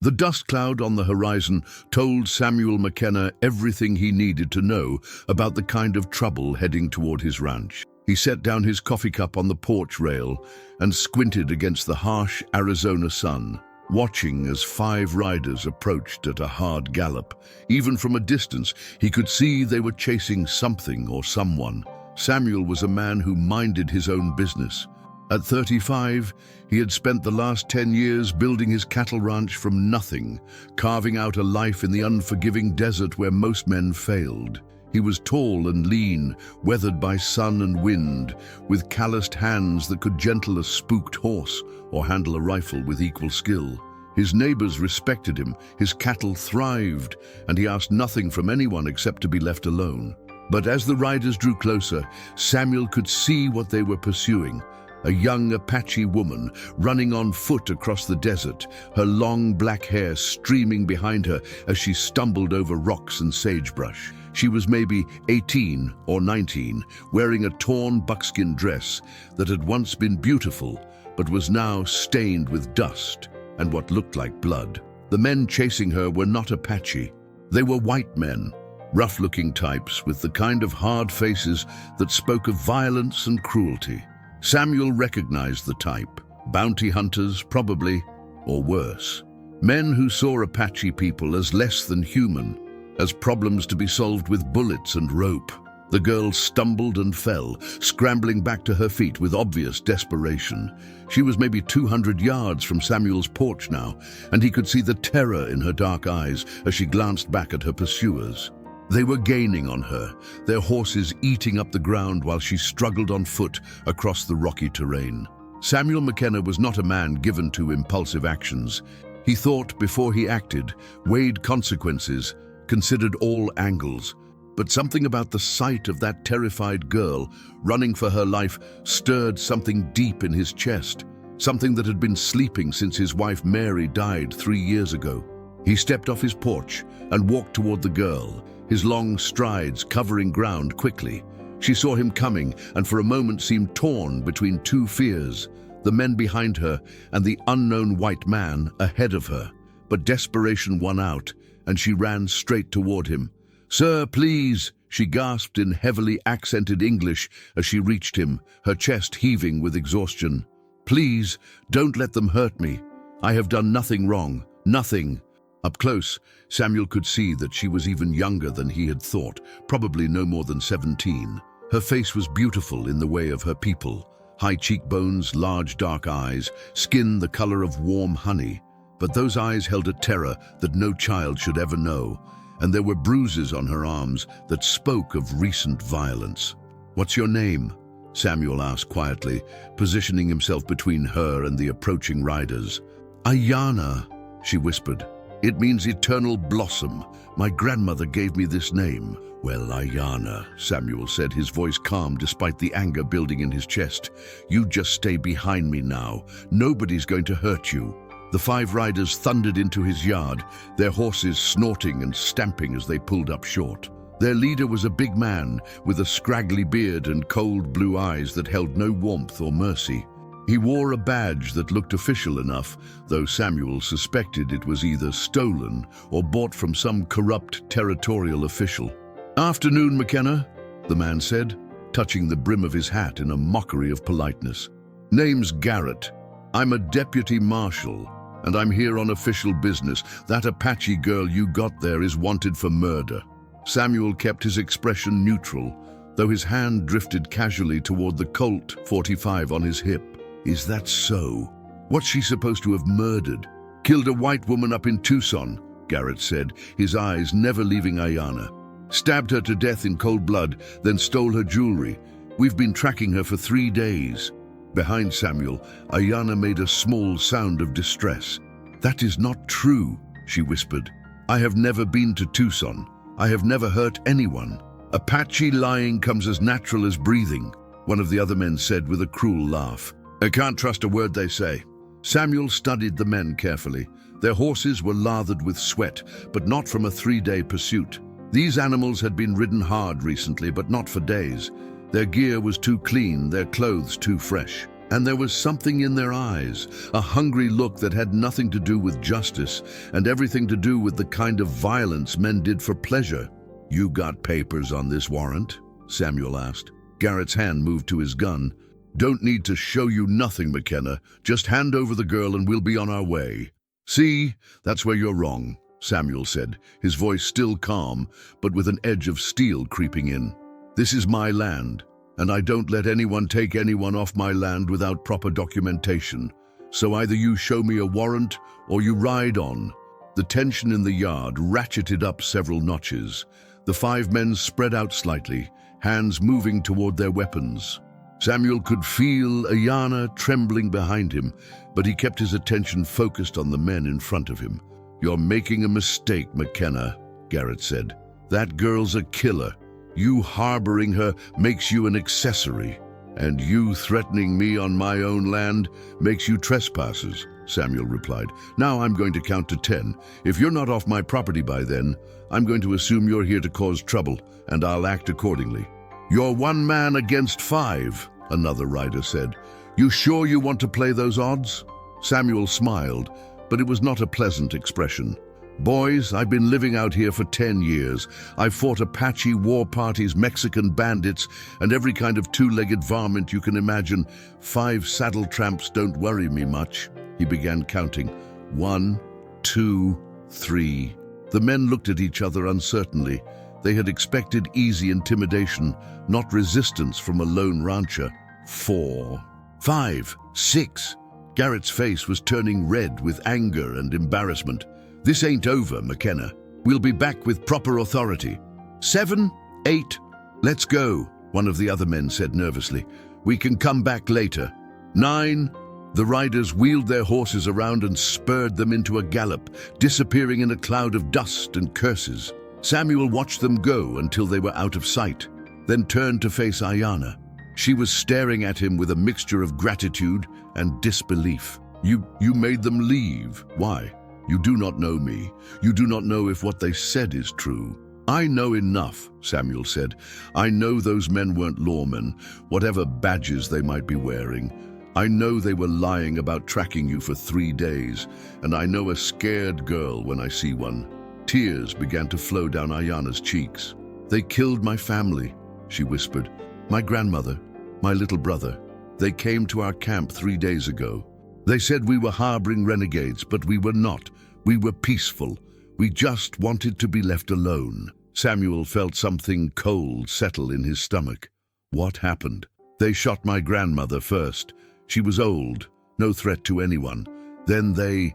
The dust cloud on the horizon told Samuel McKenna everything he needed to know about the kind of trouble heading toward his ranch. He set down his coffee cup on the porch rail and squinted against the harsh Arizona sun, watching as 5 riders approached at a hard gallop. Even from a distance, he could see they were chasing something or someone. Samuel was a man who minded his own business. At 35, he had spent the last 10 years building his cattle ranch from nothing, carving out a life in the unforgiving desert where most men failed. He was tall and lean, weathered by sun and wind, with calloused hands that could gentle a spooked horse or handle a rifle with equal skill. His neighbors respected him, his cattle thrived, and he asked nothing from anyone except to be left alone. But as the riders drew closer, Samuel could see what they were pursuing. A young Apache woman running on foot across the desert, her long black hair streaming behind her as she stumbled over rocks and sagebrush. She was maybe 18 or 19, wearing a torn buckskin dress that had once been beautiful, but was now stained with dust and what looked like blood. The men chasing her were not Apache. They were white men, rough-looking types with the kind of hard faces that spoke of violence and cruelty. Samuel recognized the type. Bounty hunters, probably, or worse. Men who saw Apache people as less than human, as problems to be solved with bullets and rope. The girl stumbled and fell, scrambling back to her feet with obvious desperation. She was maybe 200 yards from Samuel's porch now, and he could see the terror in her dark eyes as she glanced back at her pursuers. They were gaining on her, their horses eating up the ground while she struggled on foot across the rocky terrain. Samuel McKenna was not a man given to impulsive actions. He thought before he acted, weighed consequences, considered all angles. But something about the sight of that terrified girl running for her life stirred something deep in his chest, something that had been sleeping since his wife Mary died 3 years ago. He stepped off his porch and walked toward the girl, his long strides covering ground quickly. She saw him coming and for a moment seemed torn between 2 fears, the men behind her and the unknown white man ahead of her. But desperation won out, and she ran straight toward him. "Sir, please," she gasped in heavily accented English as she reached him, her chest heaving with exhaustion. "Please, don't let them hurt me. I have done nothing wrong, nothing." Up close, Samuel could see that she was even younger than he had thought, probably no more than 17. Her face was beautiful in the way of her people. High cheekbones, large dark eyes, skin the color of warm honey. But those eyes held a terror that no child should ever know, and there were bruises on her arms that spoke of recent violence. "What's your name?" Samuel asked quietly, positioning himself between her and the approaching riders. "Aiyana," she whispered. "It means eternal blossom. My grandmother gave me this name." "Well, Aiyana," Samuel said, his voice calm despite the anger building in his chest. "You just stay behind me now. Nobody's going to hurt you." The 5 riders thundered into his yard, their horses snorting and stamping as they pulled up short. Their leader was a big man with a scraggly beard and cold blue eyes that held no warmth or mercy. He wore a badge that looked official enough, though Samuel suspected it was either stolen or bought from some corrupt territorial official. "Afternoon, McKenna," the man said, touching the brim of his hat in a mockery of politeness. "Name's Garrett. I'm a deputy marshal, and I'm here on official business. That Apache girl you got there is wanted for murder." Samuel kept his expression neutral, though his hand drifted casually toward the Colt .45 on his hip. "Is that so? What's she supposed to have murdered?" "Killed a white woman up in Tucson," Garrett said, his eyes never leaving Aiyana. "Stabbed her to death in cold blood, then stole her jewelry. We've been tracking her for 3 days. Behind Samuel, Aiyana made a small sound of distress. "That is not true," she whispered. "I have never been to Tucson. I have never hurt anyone." "Apache lying comes as natural as breathing," one of the other men said with a cruel laugh. "I can't trust a word they say." Samuel studied the men carefully. Their horses were lathered with sweat, but not from a 3-day pursuit. These animals had been ridden hard recently, but not for days. Their gear was too clean, their clothes too fresh. And there was something in their eyes, a hungry look that had nothing to do with justice and everything to do with the kind of violence men did for pleasure. "You got papers on this warrant?" Samuel asked. Garrett's hand moved to his gun. "Don't need to show you nothing, McKenna. Just hand over the girl and we'll be on our way." "See, that's where you're wrong," Samuel said, his voice still calm, but with an edge of steel creeping in. "This is my land, and I don't let anyone take anyone off my land without proper documentation. So either you show me a warrant or you ride on." The tension in the yard ratcheted up several notches. The 5 men spread out slightly, hands moving toward their weapons. Samuel could feel Aiyana trembling behind him, but he kept his attention focused on the men in front of him. "You're making a mistake, McKenna," Garrett said. "That girl's a killer. You harboring her makes you an accessory, and you threatening me on my own land makes you trespassers," Samuel replied. "Now I'm going to count to 10. If you're not off my property by then, I'm going to assume you're here to cause trouble, and I'll act accordingly." "You're 1 man against 5, another rider said. "You sure you want to play those odds?" Samuel smiled, but it was not a pleasant expression. "Boys, I've been living out here for 10 years. I've fought Apache war parties, Mexican bandits, and every kind of 2-legged varmint you can imagine. 5 saddle tramps don't worry me much." He began counting. 1, 2, 3. The men looked at each other uncertainly. They had expected easy intimidation, not resistance from a lone rancher. 4, 5, 6. Garrett's face was turning red with anger and embarrassment. "This ain't over, McKenna. We'll be back with proper authority." 7, 8. "Let's go," one of the other men said nervously. "We can come back later." 9. The riders wheeled their horses around and spurred them into a gallop, disappearing in a cloud of dust and curses. Samuel watched them go until they were out of sight, then turned to face Aiyana. She was staring at him with a mixture of gratitude and disbelief. You made them leave. Why? You do not know me. You do not know if what they said is true." "I know enough," Samuel said. "I know those men weren't lawmen, whatever badges they might be wearing. I know they were lying about tracking you for 3 days, and I know a scared girl when I see one." Tears began to flow down Aiyana's cheeks. "They killed my family," she whispered. "My grandmother, my little brother. They came to our camp 3 days ago. They said we were harboring renegades, but we were not. We were peaceful. We just wanted to be left alone." Samuel felt something cold settle in his stomach. "What happened?" "They shot my grandmother first. She was old, no threat to anyone. Then they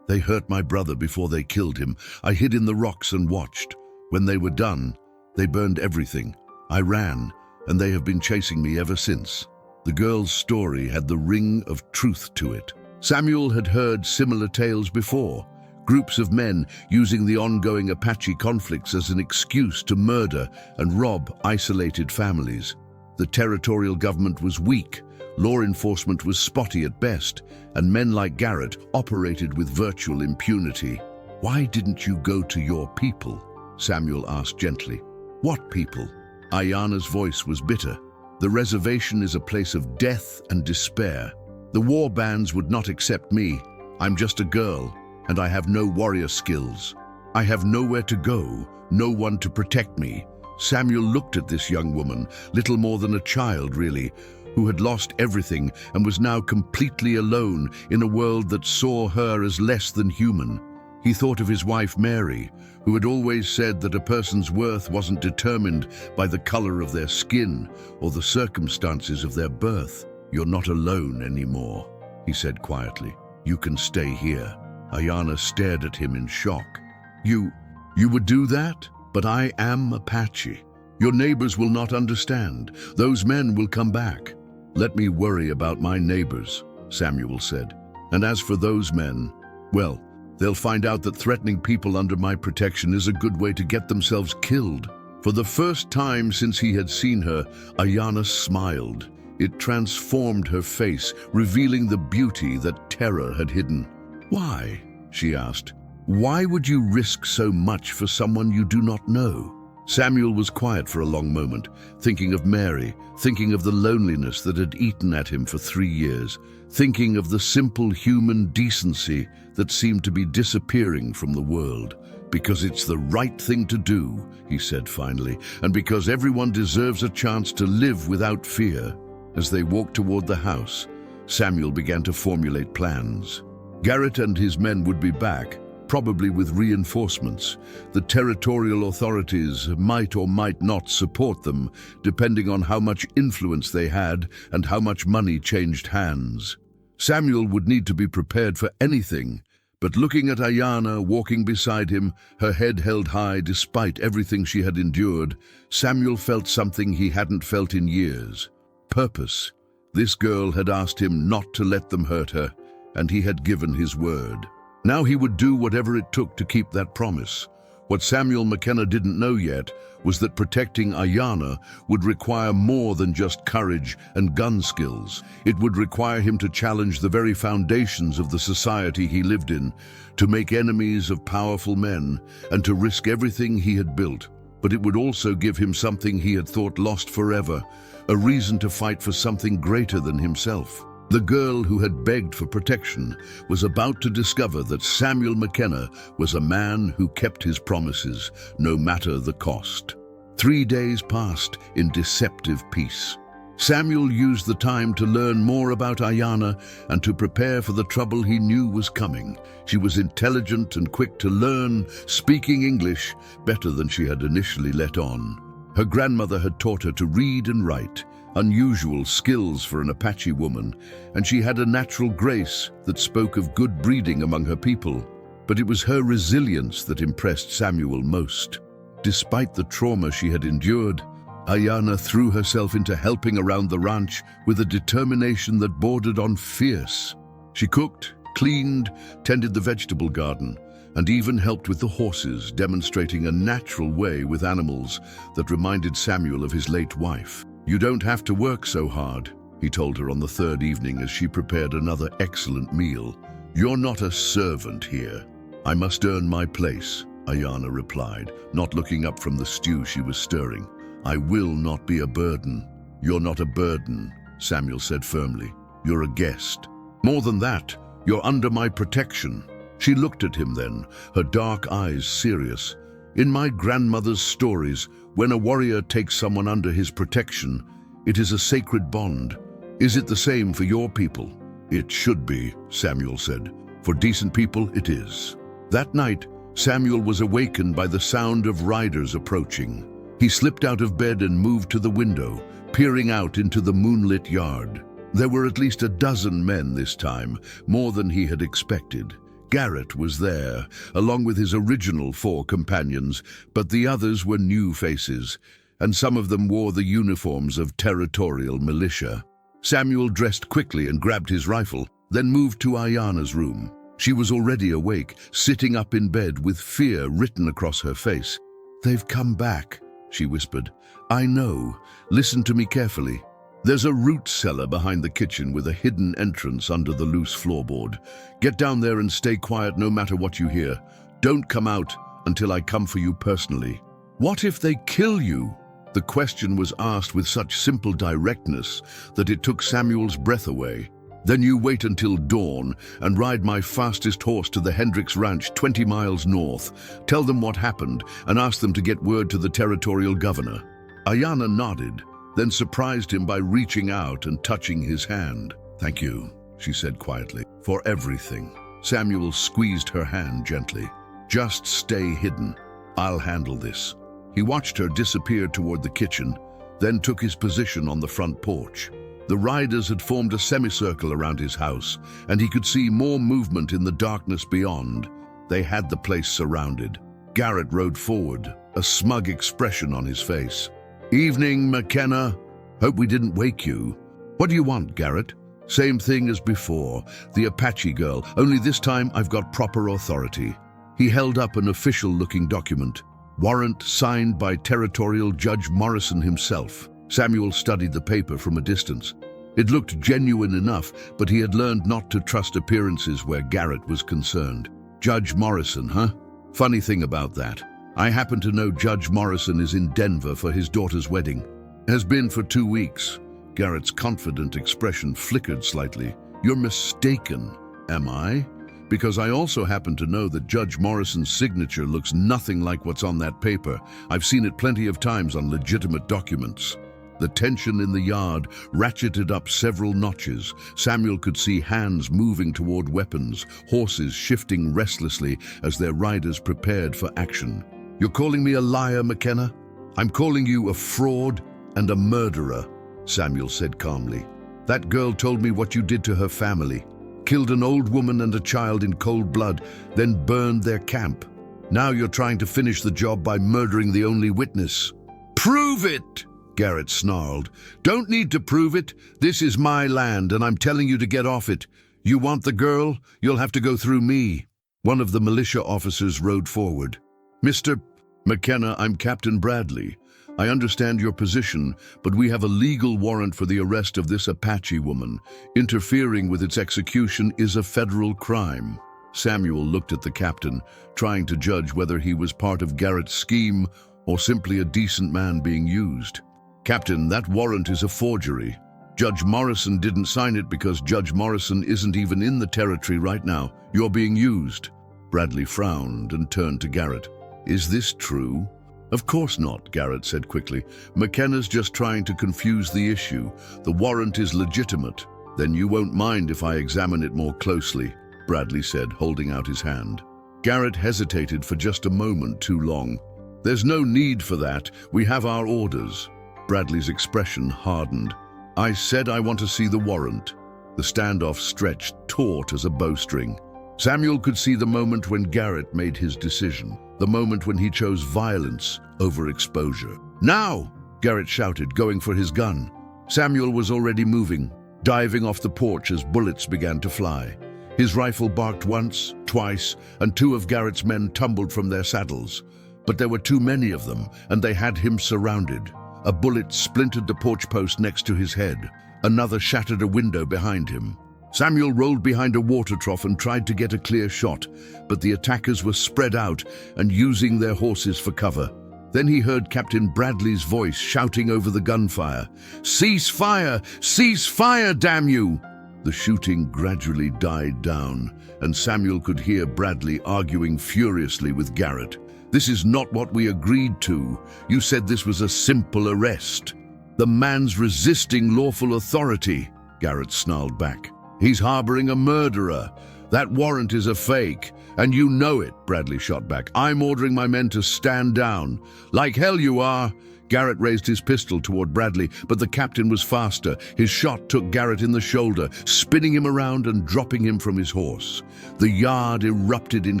hurt my brother before they killed him. I hid in the rocks and watched. When they were done, they burned everything. I ran, and they have been chasing me ever since." The girl's story had the ring of truth to it. Samuel had heard similar tales before. Groups of men using the ongoing Apache conflicts as an excuse to murder and rob isolated families. The territorial government was weak, law enforcement was spotty at best, and men like Garrett operated with virtual impunity. "Why didn't you go to your people?" Samuel asked gently. "What people?" Aiyana's voice was bitter. "The reservation is a place of death and despair. The war bands would not accept me. I'm just a girl, and I have no warrior skills. I have nowhere to go, no one to protect me." Samuel looked at this young woman, little more than a child really, who had lost everything and was now completely alone in a world that saw her as less than human. He thought of his wife Mary, who had always said that a person's worth wasn't determined by the color of their skin or the circumstances of their birth. "You're not alone anymore," he said quietly. "You can stay here." Aiyana stared at him in shock. You would do that? But I am Apache. Your neighbors will not understand. Those men will come back." "Let me worry about my neighbors," Samuel said. "And as for those men, well, they'll find out that threatening people under my protection is a good way to get themselves killed." For the first time since he had seen her, Aiyana smiled. It transformed her face, revealing the beauty that terror had hidden. "Why?" she asked. "Why would you risk so much for someone you do not know?" Samuel was quiet for a long moment, thinking of Mary, thinking of the loneliness that had eaten at him for 3 years, thinking of the simple human decency that seemed to be disappearing from the world. "Because it's the right thing to do," he said finally, "and because everyone deserves a chance to live without fear." As they walked toward the house, Samuel began to formulate plans. Garrett and his men would be back, probably with reinforcements. The territorial authorities might or might not support them, depending on how much influence they had and how much money changed hands. Samuel would need to be prepared for anything, but looking at Aiyana walking beside him, her head held high despite everything she had endured, Samuel felt something he hadn't felt in years. Purpose. This girl had asked him not to let them hurt her, and he had given his word. Now he would do whatever it took to keep that promise. What Samuel McKenna didn't know yet was that protecting Aiyana would require more than just courage and gun skills. It would require him to challenge the very foundations of the society he lived in, to make enemies of powerful men, and to risk everything he had built. But it would also give him something he had thought lost forever, a reason to fight for something greater than himself. The girl who had begged for protection was about to discover that Samuel McKenna was a man who kept his promises, no matter the cost. 3 days passed in deceptive peace. Samuel used the time to learn more about Aiyana and to prepare for the trouble he knew was coming. She was intelligent and quick to learn, speaking English better than she had initially let on. Her grandmother had taught her to read and write, unusual skills for an Apache woman, and she had a natural grace that spoke of good breeding among her people. But it was her resilience that impressed Samuel most. Despite the trauma she had endured, Aiyana threw herself into helping around the ranch with a determination that bordered on fierce. She cooked, cleaned, tended the vegetable garden, and even helped with the horses, demonstrating a natural way with animals that reminded Samuel of his late wife. "You don't have to work so hard," he told her on the 3rd evening as she prepared another excellent meal. "You're not a servant here." "I must earn my place," Aiyana replied, not looking up from the stew she was stirring. "I will not be a burden." "You're not a burden," Samuel said firmly. "You're a guest. More than that, you're under my protection." She looked at him then, her dark eyes serious. "In my grandmother's stories, when a warrior takes someone under his protection, it is a sacred bond. Is it the same for your people?" "It should be," Samuel said. "For decent people, it is." That night, Samuel was awakened by the sound of riders approaching. He slipped out of bed and moved to the window, peering out into the moonlit yard. There were at least a dozen men this time, more than he had expected. Garrett was there, along with his original 4 companions, but the others were new faces, and some of them wore the uniforms of territorial militia. Samuel dressed quickly and grabbed his rifle, then moved to Aiyana's room. She was already awake, sitting up in bed with fear written across her face. "They've come back," she whispered. "I know. Listen to me carefully. There's a root cellar behind the kitchen with a hidden entrance under the loose floorboard. Get down there and stay quiet no matter what you hear. Don't come out until I come for you personally." "What if they kill you?" The question was asked with such simple directness that it took Samuel's breath away. "Then you wait until dawn and ride my fastest horse to the Hendricks Ranch 20 miles north. Tell them what happened and ask them to get word to the territorial governor." Aiyana nodded, then surprised him by reaching out and touching his hand. "Thank you," she said quietly, "for everything." Samuel squeezed her hand gently. "Just stay hidden. I'll handle this." He watched her disappear toward the kitchen, then took his position on the front porch. The riders had formed a semicircle around his house, and he could see more movement in the darkness beyond. They had the place surrounded. Garrett rode forward, a smug expression on his face. "Evening, McKenna. Hope we didn't wake you." "What do you want, Garrett?" "Same thing as before, the Apache girl, only this time I've got proper authority." He held up an official-looking document. Warrant signed by Territorial Judge Morrison himself. Samuel studied the paper from a distance. It looked genuine enough, but he had learned not to trust appearances where Garrett was concerned. "Judge Morrison, huh? Funny thing about that, I happen to know Judge Morrison is in Denver for his daughter's wedding. Has been for 2 weeks. Garrett's confident expression flickered slightly. You're mistaken, am I? Because I also happen to know that Judge Morrison's signature looks nothing like what's on that paper. I've seen it plenty of times on legitimate documents. The tension in the yard ratcheted up several notches. Samuel could see hands moving toward weapons, horses shifting restlessly as their riders prepared for action. You're calling me a liar, McKenna? I'm calling you a fraud and a murderer, Samuel said calmly. That girl told me what you did to her family. Killed an old woman and a child in cold blood, then burned their camp. Now you're trying to finish the job by murdering the only witness. Prove it! Garrett snarled. Don't need to prove it. This is my land, and I'm telling you to get off it. You want the girl? You'll have to go through me. One of the militia officers rode forward. Mr. McKenna, I'm Captain Bradley. I understand your position, but we have a legal warrant for the arrest of this Apache woman. Interfering with its execution is a federal crime. Samuel looked at the captain, trying to judge whether he was part of Garrett's scheme or simply a decent man being used. Captain, that warrant is a forgery. Judge Morrison didn't sign it because Judge Morrison isn't even in the territory right now. You're being used. Bradley frowned and turned to Garrett. Is this true? Of course not, Garrett said quickly. McKenna's just trying to confuse the issue. The warrant is legitimate. Then you won't mind if I examine it more closely, Bradley said, holding out his hand. Garrett hesitated for just a moment too long. There's no need for that. We have our orders. Bradley's expression hardened. I said I want to see the warrant. The standoff stretched taut as a bowstring. Samuel could see the moment when Garrett made his decision, the moment when he chose violence over exposure. Now! Garrett shouted, going for his gun. Samuel was already moving, diving off the porch as bullets began to fly. His rifle barked once, twice, and 2 of Garrett's men tumbled from their saddles. But there were too many of them, and they had him surrounded. A bullet splintered the porch post next to his head. Another shattered a window behind him. Samuel rolled behind a water trough and tried to get a clear shot, but the attackers were spread out and using their horses for cover. Then he heard Captain Bradley's voice shouting over the gunfire. Cease fire! Cease fire, damn you! The shooting gradually died down, and Samuel could hear Bradley arguing furiously with Garrett. This is not what we agreed to. You said this was a simple arrest. The man's resisting lawful authority, Garrett snarled back. He's harboring a murderer. That warrant is a fake, and you know it, Bradley shot back. I'm ordering my men to stand down. Like hell you are. Garrett raised his pistol toward Bradley, but the captain was faster. His shot took Garrett in the shoulder, spinning him around and dropping him from his horse. The yard erupted in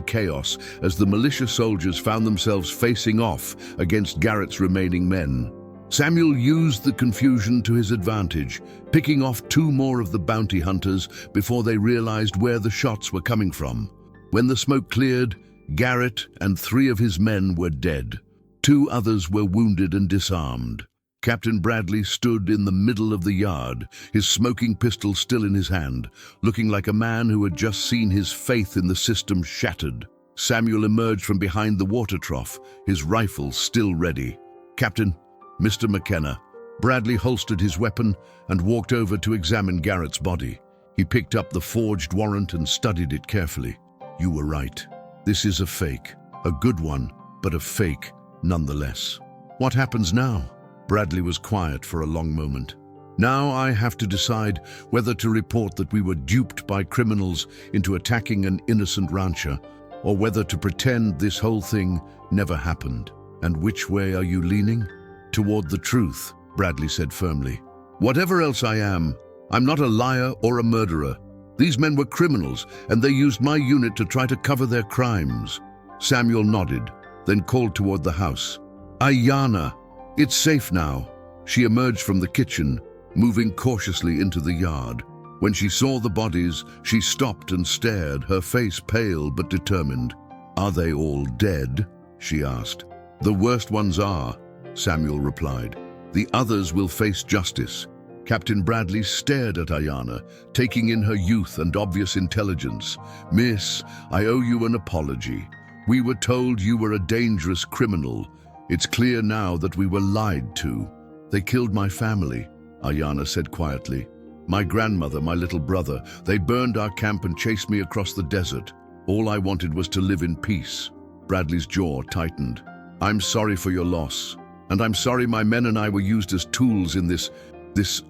chaos as the militia soldiers found themselves facing off against Garrett's remaining men. Samuel used the confusion to his advantage, picking off 2 more of the bounty hunters before they realized where the shots were coming from. When the smoke cleared, Garrett and 3 of his men were dead. 2 others were wounded and disarmed. Captain Bradley stood in the middle of the yard, his smoking pistol still in his hand, looking like a man who had just seen his faith in the system shattered. Samuel emerged from behind the water trough, his rifle still ready. Captain, Mr. McKenna. Bradley holstered his weapon and walked over to examine Garrett's body. He picked up the forged warrant and studied it carefully. You were right. This is a fake. A good one, but a fake nonetheless. What happens now? Bradley was quiet for a long moment. Now I have to decide whether to report that we were duped by criminals into attacking an innocent rancher, or whether to pretend this whole thing never happened. And which way are you leaning? Toward the truth, Bradley said firmly. Whatever else I am, I'm not a liar or a murderer. These men were criminals, and they used my unit to try to cover their crimes. Samuel nodded, then called toward the house. Aiyana, it's safe now. She emerged from the kitchen, moving cautiously into the yard. When she saw the bodies, she stopped and stared, her face pale but determined. Are they all dead? She asked. The worst ones are, Samuel replied. The others will face justice. Captain Bradley stared at Aiyana, taking in her youth and obvious intelligence. Miss, I owe you an apology. We were told you were a dangerous criminal. It's clear now that we were lied to. They killed my family, Aiyana said quietly. My grandmother, my little brother. They burned our camp and chased me across the desert. All I wanted was to live in peace. Bradley's jaw tightened. I'm sorry for your loss. And I'm sorry my men and I were used as tools in this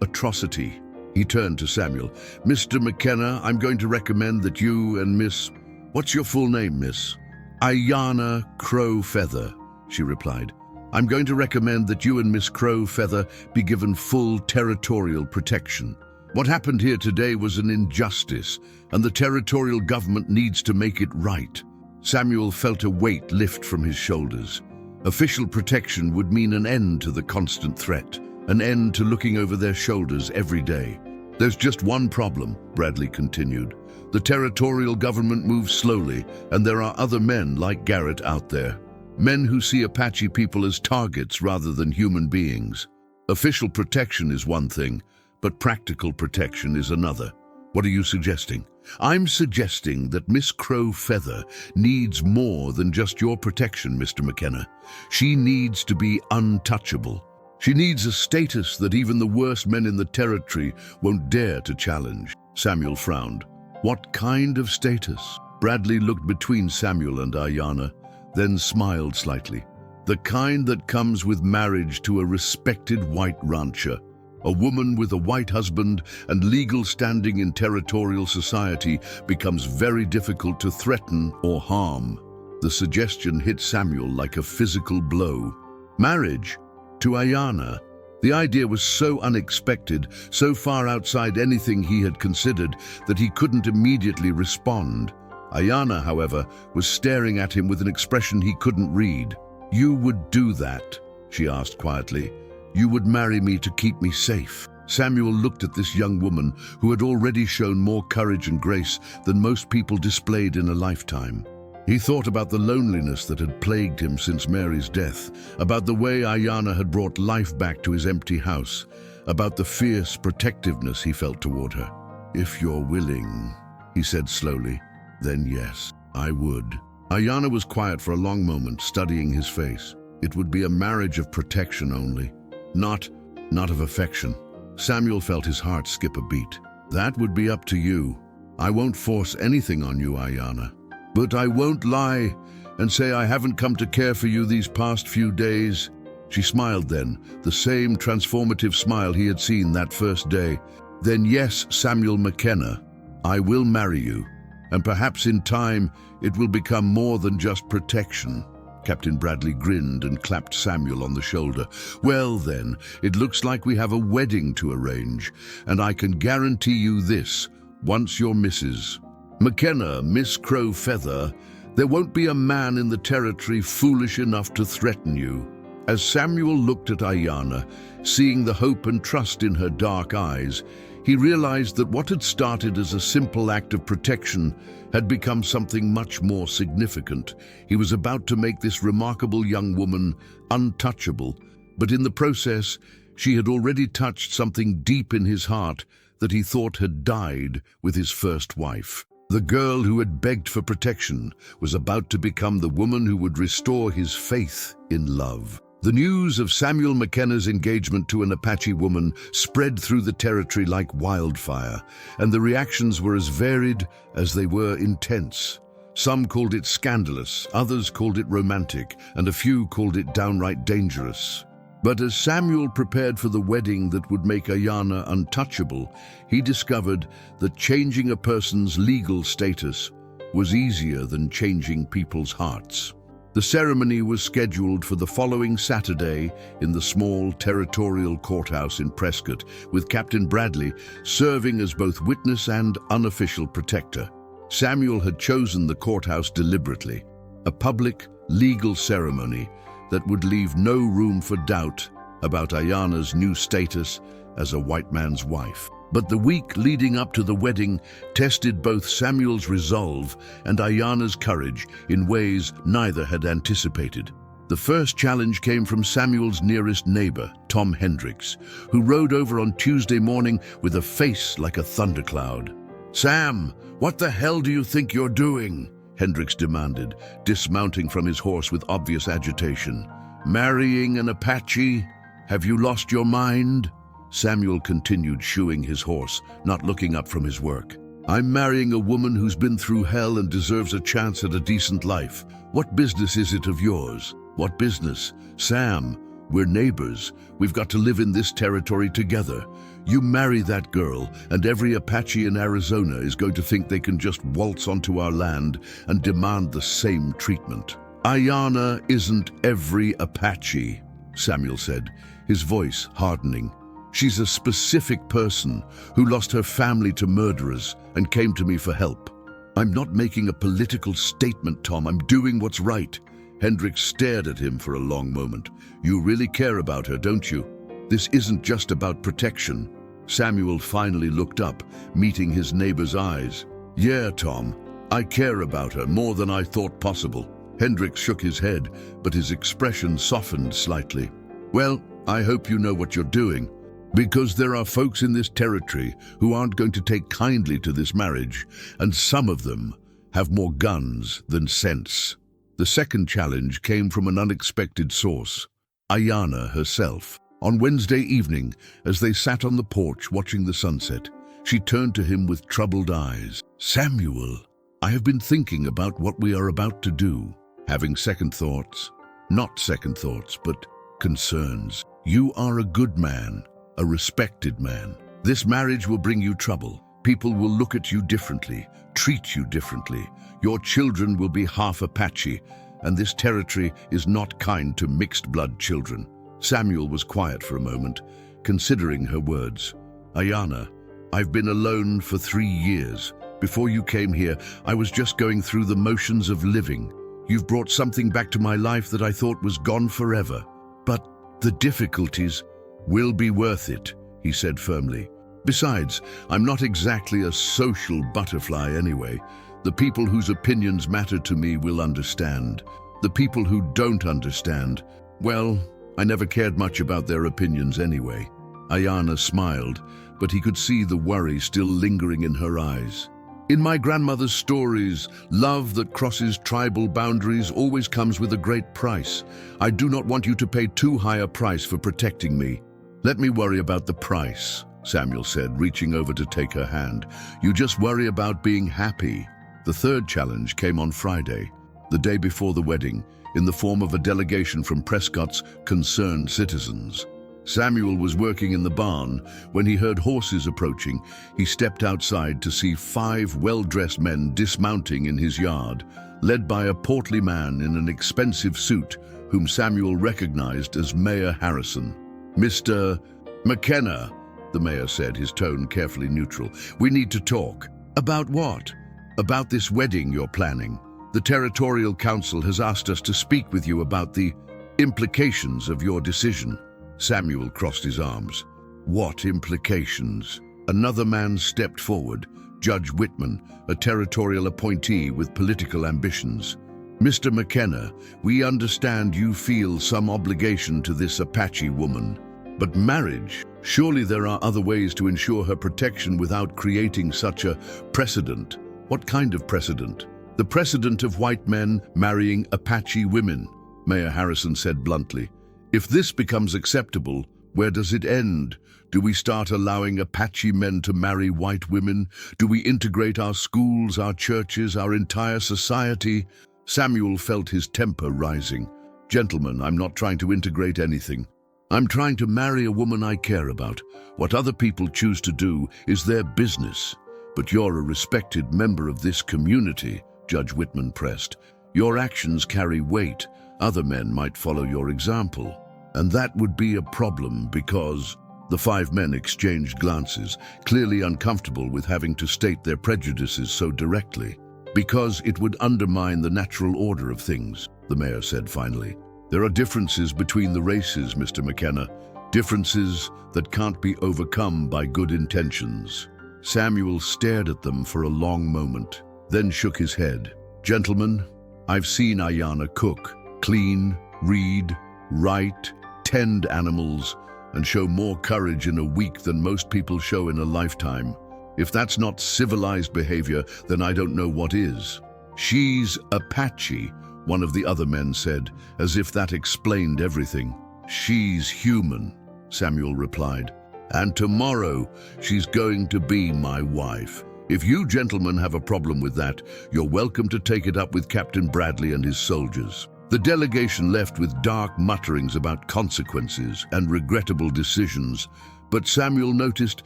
atrocity. He turned to Samuel. Mr. McKenna, I'm going to recommend that you and Miss... What's your full name, Miss? Aiyana Crow Feather, she replied. I'm going to recommend that you and Miss Crow Feather be given full territorial protection. What happened here today was an injustice, and the territorial government needs to make it right. Samuel felt a weight lift from his shoulders. Official protection would mean an end to the constant threat, an end to looking over their shoulders every day. There's just one problem, Bradley continued. The territorial government moves slowly, and there are other men like Garrett out there. Men who see Apache people as targets rather than human beings. Official protection is one thing, but practical protection is another. What are you suggesting? I'm suggesting that Miss Crow Feather needs more than just your protection, Mr. McKenna. She needs to be untouchable. She needs a status that even the worst men in the territory won't dare to challenge. Samuel frowned. What kind of status? Bradley looked between Samuel and Aiyana, then smiled slightly. The kind that comes with marriage to a respected white rancher. A woman with a white husband and legal standing in territorial society becomes very difficult to threaten or harm. The suggestion hit Samuel like a physical blow. Marriage? To Aiyana? The idea was so unexpected, so far outside anything he had considered, that he couldn't immediately respond. Aiyana, however, was staring at him with an expression he couldn't read. You would do that, she asked quietly. You would marry me to keep me safe. Samuel looked at this young woman who had already shown more courage and grace than most people displayed in a lifetime. He thought about the loneliness that had plagued him since Mary's death, about the way Aiyana had brought life back to his empty house, about the fierce protectiveness he felt toward her. If you're willing, he said slowly, then yes, I would. Aiyana was quiet for a long moment, studying his face. It would be a marriage of protection only, not of affection. Samuel felt his heart skip a beat. That would be up to you. I won't force anything on you, Aiyana. But I won't lie and say I haven't come to care for you these past few days. She smiled then, the same transformative smile he had seen that first day. Then yes, Samuel McKenna, I will marry you. And perhaps in time, it will become more than just protection. Captain Bradley grinned and clapped Samuel on the shoulder. Well then, it looks like we have a wedding to arrange, and I can guarantee you this, once you're Mrs. McKenna, Miss Crow Feather, there won't be a man in the territory foolish enough to threaten you. As Samuel looked at Aiyana, seeing the hope and trust in her dark eyes, he realized that what had started as a simple act of protection had become something much more significant. He was about to make this remarkable young woman untouchable, but in the process, she had already touched something deep in his heart that he thought had died with his first wife. The girl who had begged for protection was about to become the woman who would restore his faith in love. The news of Samuel McKenna's engagement to an Apache woman spread through the territory like wildfire, and the reactions were as varied as they were intense. Some called it scandalous, others called it romantic, and a few called it downright dangerous. But as Samuel prepared for the wedding that would make Aiyana untouchable, he discovered that changing a person's legal status was easier than changing people's hearts. The ceremony was scheduled for the following Saturday in the small territorial courthouse in Prescott, with Captain Bradley serving as both witness and unofficial protector. Samuel had chosen the courthouse deliberately, a public, legal ceremony that would leave no room for doubt about Aiyana's new status as a white man's wife. But the week leading up to the wedding tested both Samuel's resolve and Aiyana's courage in ways neither had anticipated. The first challenge came from Samuel's nearest neighbor, Tom Hendricks, who rode over on Tuesday morning with a face like a thundercloud. "Sam, what the hell do you think you're doing?" Hendricks demanded, dismounting from his horse with obvious agitation. Marrying an Apache? Have you lost your mind? Samuel continued shoeing his horse, not looking up from his work. I'm marrying a woman who's been through hell and deserves a chance at a decent life. What business is it of yours? What business? Sam, we're neighbors. We've got to live in this territory together. You marry that girl, and every Apache in Arizona is going to think they can just waltz onto our land and demand the same treatment. Aiyana isn't every Apache, Samuel said, his voice hardening. She's a specific person who lost her family to murderers and came to me for help. I'm not making a political statement, Tom. I'm doing what's right. Hendricks stared at him for a long moment. You really care about her, don't you? This isn't just about protection. Samuel finally looked up, meeting his neighbor's eyes. Yeah, Tom, I care about her more than I thought possible. Hendricks shook his head, but his expression softened slightly. Well, I hope you know what you're doing, because there are folks in this territory who aren't going to take kindly to this marriage, and some of them have more guns than sense. The second challenge came from an unexpected source, Aiyana herself. On Wednesday evening, as they sat on the porch watching the sunset, she turned to him with troubled eyes. Samuel, I have been thinking about what we are about to do, having second thoughts. Not second thoughts, but concerns. You are a good man, a respected man. This marriage will bring you trouble. People will look at you differently, treat you differently. Your children will be half Apache, and this territory is not kind to mixed-blood children. Samuel was quiet for a moment, considering her words. Aiyana, I've been alone for 3 years. Before you came here, I was just going through the motions of living. You've brought something back to my life that I thought was gone forever. But the difficulties will be worth it, he said firmly. Besides, I'm not exactly a social butterfly anyway. The people whose opinions matter to me will understand. The people who don't understand, well, I never cared much about their opinions anyway. Aiyana smiled, but he could see the worry still lingering in her eyes. In my grandmother's stories, love that crosses tribal boundaries always comes with a great price. I do not want you to pay too high a price for protecting me. Let me worry about the price, Samuel said, reaching over to take her hand. You just worry about being happy. The third challenge came on Friday, the day before the wedding, in the form of a delegation from Prescott's concerned citizens. Samuel was working in the barn when he heard horses approaching. He stepped outside to see 5 well-dressed men dismounting in his yard, led by a portly man in an expensive suit whom Samuel recognized as Mayor Harrison. Mr. McKenna, the mayor said, his tone carefully neutral. We need to talk. About what? About this wedding you're planning. The Territorial Council has asked us to speak with you about the implications of your decision. Samuel crossed his arms. What implications? Another man stepped forward, Judge Whitman, a territorial appointee with political ambitions. Mr. McKenna, we understand you feel some obligation to this Apache woman. But marriage, surely there are other ways to ensure her protection without creating such a precedent. What kind of precedent? The precedent of white men marrying Apache women, Mayor Harrison said bluntly. If this becomes acceptable, where does it end? Do we start allowing Apache men to marry white women? Do we integrate our schools, our churches, our entire society? Samuel felt his temper rising. Gentlemen, I'm not trying to integrate anything. I'm trying to marry a woman I care about. What other people choose to do is their business. But you're a respected member of this community, Judge Whitman pressed. Your actions carry weight. Other men might follow your example. And that would be a problem because... The 5 men exchanged glances, clearly uncomfortable with having to state their prejudices so directly. Because it would undermine the natural order of things, the mayor said finally. There are differences between the races, Mr. McKenna. Differences that can't be overcome by good intentions. Samuel stared at them for a long moment, then shook his head. Gentlemen, I've seen Aiyana cook, clean, read, write, tend animals, and show more courage in a week than most people show in a lifetime. If that's not civilized behavior, then I don't know what is. "She's Apache," one of the other men said, as if that explained everything. "She's human," Samuel replied. "And tomorrow she's going to be my wife. If you gentlemen have a problem with that, you're welcome to take it up with Captain Bradley and his soldiers." The delegation left with dark mutterings about consequences and regrettable decisions, but Samuel noticed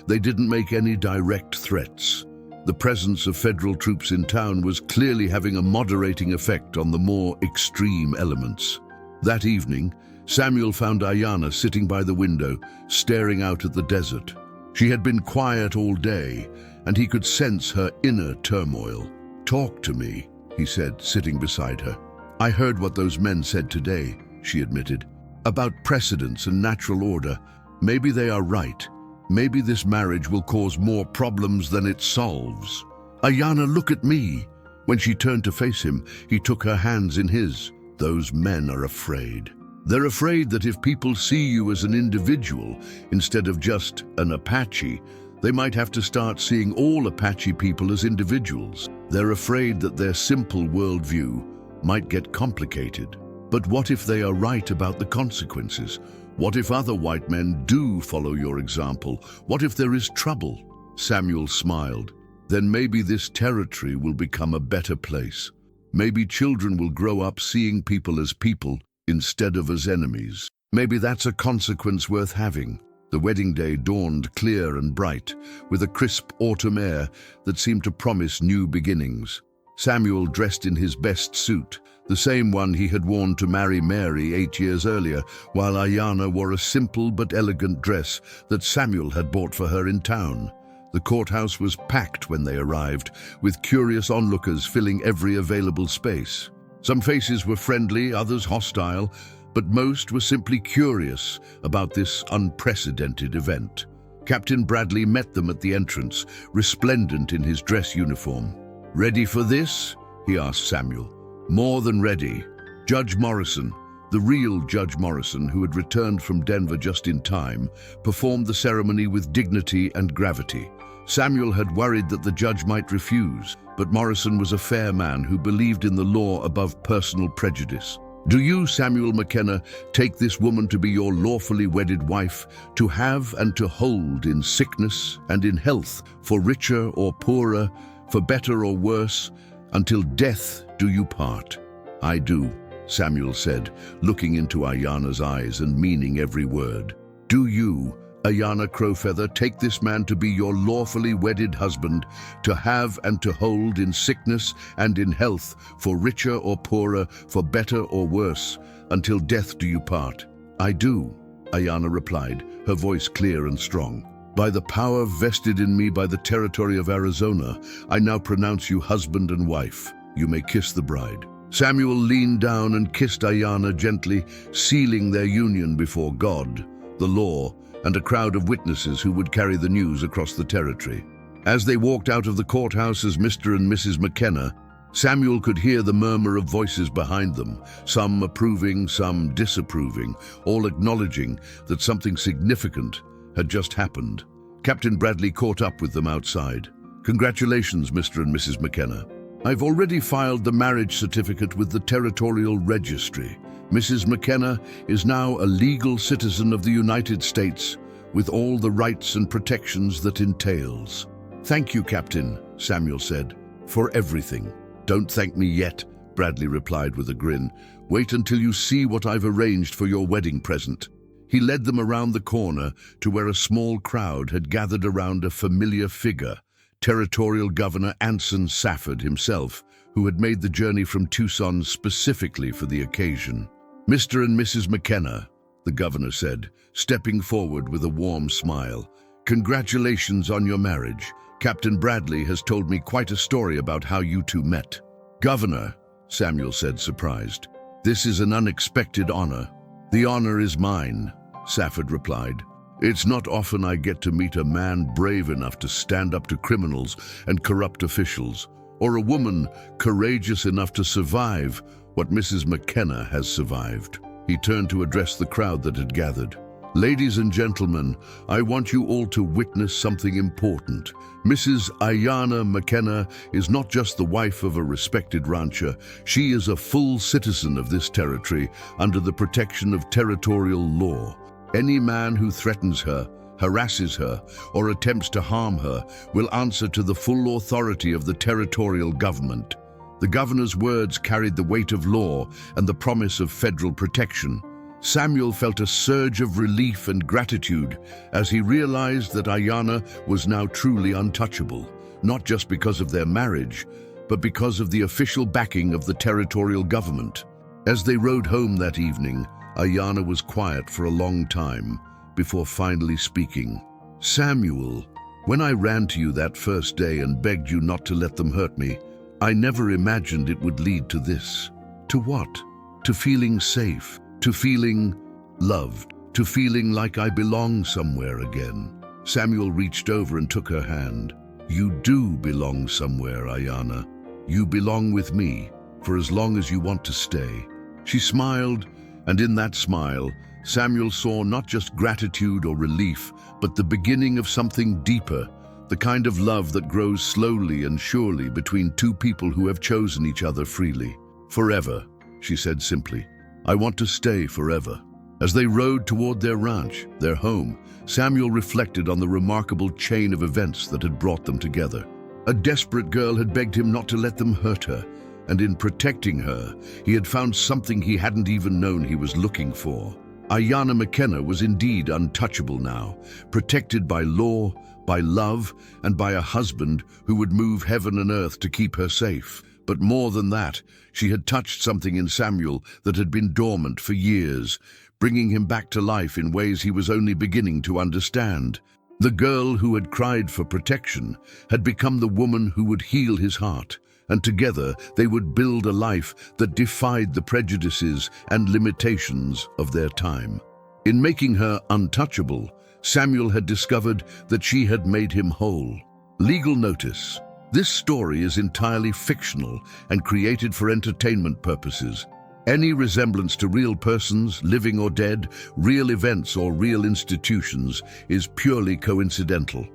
they didn't make any direct threats. The presence of federal troops in town was clearly having a moderating effect on the more extreme elements. That evening, Samuel found Aiyana sitting by the window, staring out at the desert. She had been quiet all day, and he could sense her inner turmoil. "Talk to me," he said, sitting beside her. "I heard what those men said today," she admitted, "about precedence and natural order. Maybe they are right. Maybe this marriage will cause more problems than it solves." "Aiyana, look at me." When she turned to face him, he took her hands in his. "Those men are afraid. They're afraid that if people see you as an individual instead of just an Apache, they might have to start seeing all Apache people as individuals. They're afraid that their simple worldview might get complicated. But what if they are right about the consequences? What if other white men do follow your example? What if there is trouble?" Samuel smiled. "Then maybe this territory will become a better place. Maybe children will grow up seeing people as people instead of as enemies. Maybe that's a consequence worth having." The wedding day dawned clear and bright, with a crisp autumn air that seemed to promise new beginnings. Samuel dressed in his best suit, the same one he had worn to marry Mary 8 years earlier, while Aiyana wore a simple but elegant dress that Samuel had bought for her in town. The courthouse was packed when they arrived, with curious onlookers filling every available space. Some faces were friendly, others hostile, but most were simply curious about this unprecedented event. Captain Bradley met them at the entrance, resplendent in his dress uniform. "Ready for this?" he asked Samuel. "More than ready." Judge Morrison, the real Judge Morrison, who had returned from Denver just in time, performed the ceremony with dignity and gravity. Samuel had worried that the judge might refuse, but Morrison was a fair man who believed in the law above personal prejudice. "Do you, Samuel McKenna, take this woman to be your lawfully wedded wife, to have and to hold in sickness and in health, for richer or poorer, for better or worse, until death do you part?" "I do," Samuel said, looking into Aiyana's eyes and meaning every word. "Do you, Aiyana Crow Feather, take this man to be your lawfully wedded husband, to have and to hold in sickness and in health, for richer or poorer, for better or worse, until death do you part?" "I do," Aiyana replied, her voice clear and strong. "By the power vested in me by the territory of Arizona, I now pronounce you husband and wife. You may kiss the bride." Samuel leaned down and kissed Aiyana gently, sealing their union before God, the law, and a crowd of witnesses who would carry the news across the territory. As they walked out of the courthouse as Mr. and Mrs. McKenna, Samuel could hear the murmur of voices behind them, some approving, some disapproving, all acknowledging that something significant had just happened. Captain Bradley caught up with them outside. "Congratulations, Mr. and Mrs. McKenna. I've already filed the marriage certificate with the Territorial Registry. Mrs. McKenna is now a legal citizen of the United States, with all the rights and protections that entails." "Thank you, Captain," Samuel said, "for everything." "Don't thank me yet," Bradley replied with a grin. "Wait until you see what I've arranged for your wedding present." He led them around the corner to where a small crowd had gathered around a familiar figure, Territorial Governor Anson Safford himself, who had made the journey from Tucson specifically for the occasion. "Mr. and Mrs. McKenna," the governor said, stepping forward with a warm smile. "Congratulations on your marriage. Captain Bradley has told me quite a story about how you two met." "Governor," Samuel said, surprised, "this is an unexpected honor." "The honor is mine," Safford replied. "It's not often I get to meet a man brave enough to stand up to criminals and corrupt officials, or a woman courageous enough to survive what Mrs. McKenna has survived." He turned to address the crowd that had gathered. Ladies and gentlemen, I want you all to witness something important. Mrs. Aiyana McKenna is not just the wife of a respected rancher, she is a full citizen of this territory under the protection of territorial law. Any man who threatens her, harasses her, or attempts to harm her will answer to the full authority of the territorial government. The governor's words carried the weight of law and the promise of federal protection. Samuel felt a surge of relief and gratitude as he realized that Aiyana was now truly untouchable, not just because of their marriage, but because of the official backing of the territorial government. As they rode home that evening, Aiyana was quiet for a long time before finally speaking. "Samuel, when I ran to you that first day and begged you not to let them hurt me, I never imagined it would lead to this." To what? To feeling safe, to feeling loved, to feeling like I belong somewhere again. Samuel reached over and took her hand. "You do belong somewhere, Aiyana. You belong with me for as long as you want to stay." She smiled, and in that smile, Samuel saw not just gratitude or relief, but the beginning of something deeper, the kind of love that grows slowly and surely between two people who have chosen each other freely. "Forever," she said simply. "I want to stay forever." As they rode toward their ranch, their home, Samuel reflected on the remarkable chain of events that had brought them together. A desperate girl had begged him not to let them hurt her, and in protecting her, he had found something he hadn't even known he was looking for. Aiyana McKenna was indeed untouchable now, protected by law, by love, and by a husband who would move heaven and earth to keep her safe. But more than that, she had touched something in Samuel that had been dormant for years, bringing him back to life in ways he was only beginning to understand. The girl who had cried for protection had become the woman who would heal his heart, and together they would build a life that defied the prejudices and limitations of their time. In making her untouchable, Samuel had discovered that she had made him whole. Legal notice. This story is entirely fictional and created for entertainment purposes. Any resemblance to real persons, living or dead, real events or real institutions, is purely coincidental.